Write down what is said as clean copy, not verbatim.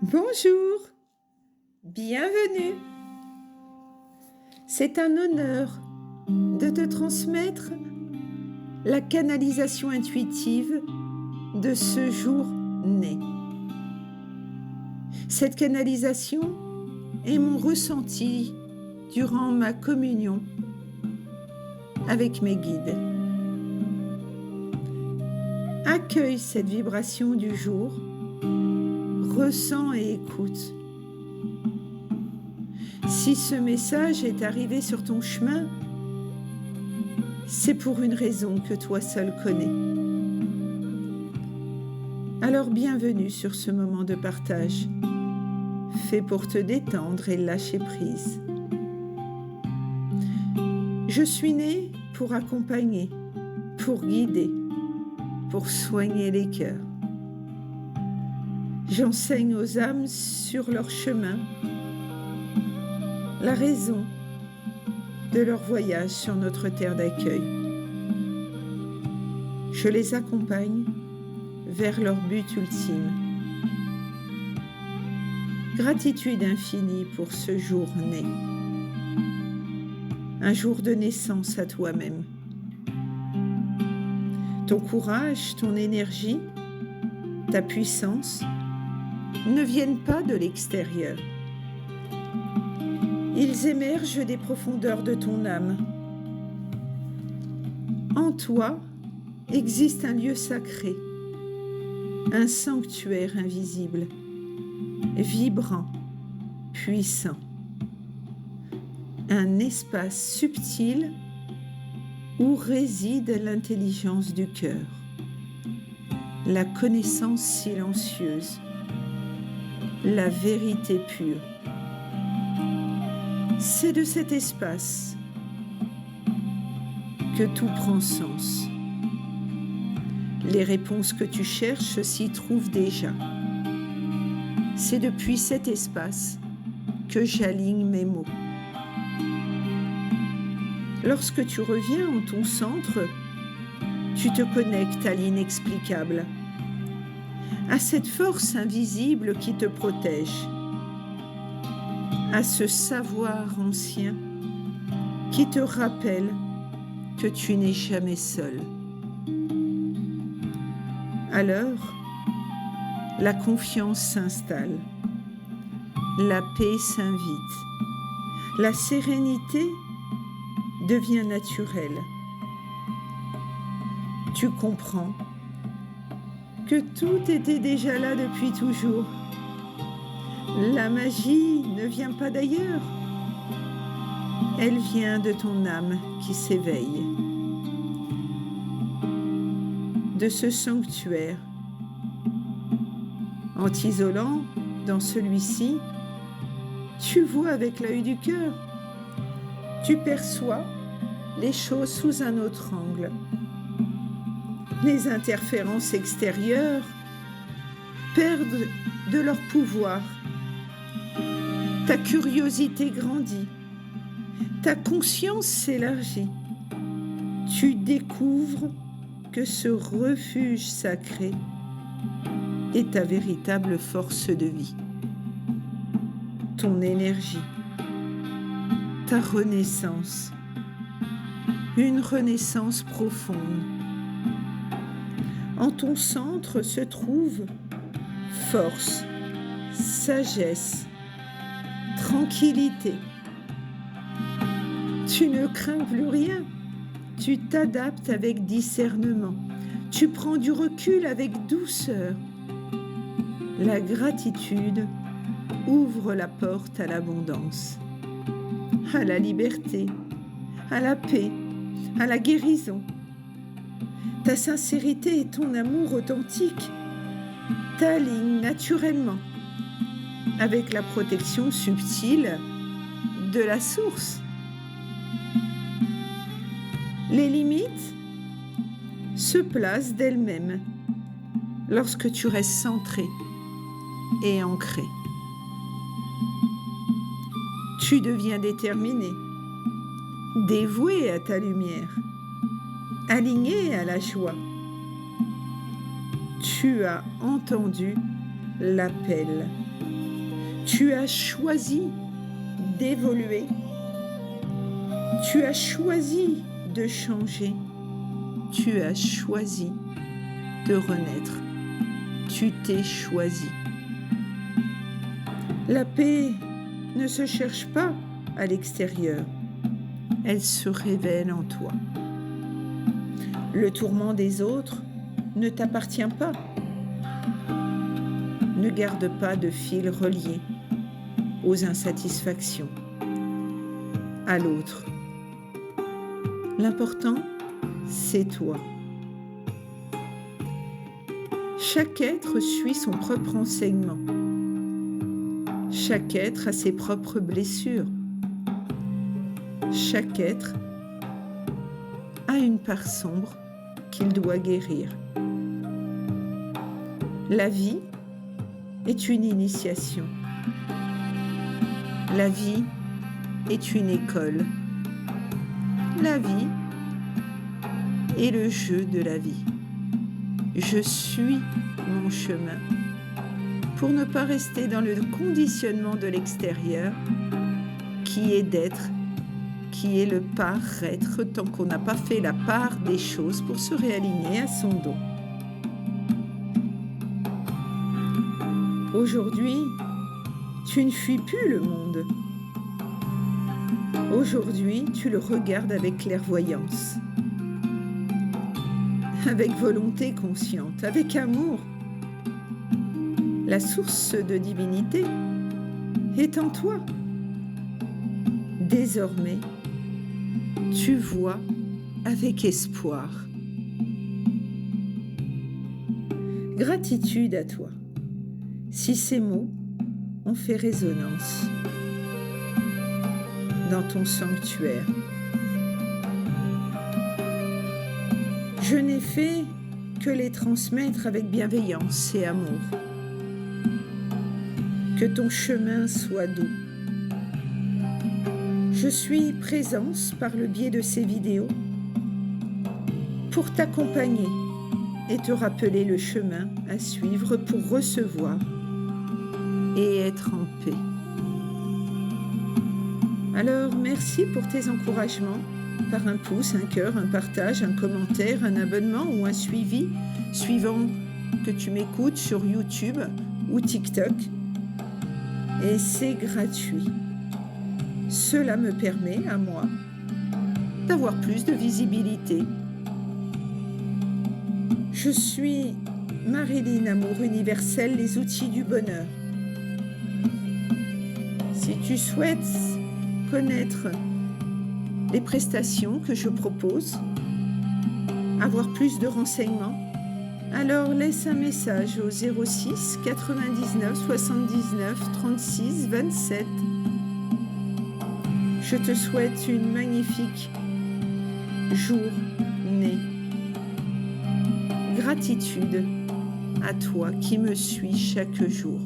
Bonjour, bienvenue. C'est un honneur de te transmettre la canalisation intuitive de ce jour né. Cette canalisation est mon ressenti durant ma communion avec mes guides. Accueille cette vibration du jour, ressens et écoute. Si ce message est arrivé sur ton chemin, c'est pour une raison que toi seul connais. Alors bienvenue sur ce moment de partage, fait pour te détendre et lâcher prise. Je suis née pour accompagner, pour guider, pour soigner les cœurs. J'enseigne aux âmes sur leur chemin la raison de leur voyage sur notre terre d'accueil. Je les accompagne vers leur but ultime. Gratitude infinie pour ce jour né. Un jour de naissance à toi-même. Ton courage, ton énergie, ta puissance ne viennent pas de l'extérieur. Ils émergent des profondeurs de ton âme. En toi existe un lieu sacré, un sanctuaire invisible, vibrant, puissant, un espace subtil où réside l'intelligence du cœur, la connaissance silencieuse, la vérité pure. C'est de cet espace que tout prend sens. Les réponses que tu cherches s'y trouvent déjà. C'est depuis cet espace que j'aligne mes mots. Lorsque tu reviens en ton centre, tu te connectes à l'inexplicable, à cette force invisible qui te protège, à ce savoir ancien qui te rappelle que tu n'es jamais seul. Alors, la confiance s'installe, la paix s'invite, la sérénité devient naturelle. Tu comprends que tout était déjà là depuis toujours. La magie ne vient pas d'ailleurs. Elle vient de ton âme qui s'éveille. De ce sanctuaire. En t'isolant dans celui-ci, tu vois avec l'œil du cœur. Tu perçois les choses sous un autre angle. Les interférences extérieures perdent de leur pouvoir. Ta curiosité grandit. Ta conscience s'élargit. Tu découvres que ce refuge sacré est ta véritable force de vie. Ton énergie. Ta renaissance. Une renaissance profonde. En ton centre se trouve force, sagesse, tranquillité. Tu ne crains plus rien. Tu t'adaptes avec discernement. Tu prends du recul avec douceur. La gratitude ouvre la porte à l'abondance, à la liberté, à la paix, à la guérison. Ta sincérité et ton amour authentique t'alignent naturellement avec la protection subtile de la source. Les limites se placent d'elles-mêmes lorsque tu restes centré et ancré. Tu deviens déterminé, dévoué à ta lumière, aligné à la joie. Tu as entendu l'appel Tu as choisi d'évoluer. Tu as choisi de changer. Tu as choisi de renaître. Tu t'es choisi. La paix ne se cherche pas à l'extérieur. Elle se révèle en toi. Le tourment des autres ne t'appartient pas. Ne garde pas de fil relié aux insatisfactions, à l'autre. L'important, c'est toi. Chaque être suit son propre enseignement. Chaque être a ses propres blessures. Chaque être a une part sombre qu'il doit guérir. La vie est une initiation. La vie est une école. La vie est le jeu de la vie. Je suis mon chemin pour ne pas rester dans le conditionnement de l'extérieur qui est d'être, qui est le paraître tant qu'on n'a pas fait la part des choses pour se réaligner à son don. Aujourd'hui, tu ne fuis plus le monde. Aujourd'hui, tu le regardes avec clairvoyance, avec volonté consciente, avec amour. La source de divinité est en toi. Désormais, tu vois avec espoir. Gratitude à toi, si ces mots ont fait résonance dans ton sanctuaire. Je n'ai fait que les transmettre avec bienveillance et amour. Que ton chemin soit doux. Je suis présence par le biais de ces vidéos pour t'accompagner et te rappeler le chemin à suivre pour recevoir et être en paix. Alors, merci pour tes encouragements par un pouce, un cœur, un partage, un commentaire, un abonnement ou un suivi, suivant que tu m'écoutes sur YouTube ou TikTok. Et c'est gratuit. Cela me permet, à moi, d'avoir plus de visibilité. Je suis Marilyn Amour Universel, les outils du bonheur. Si tu souhaites connaître les prestations que je propose, avoir plus de renseignements, alors laisse un message au 06 99 79 36 27. Je te souhaite une magnifique journée. Gratitude à toi qui me suis chaque jour.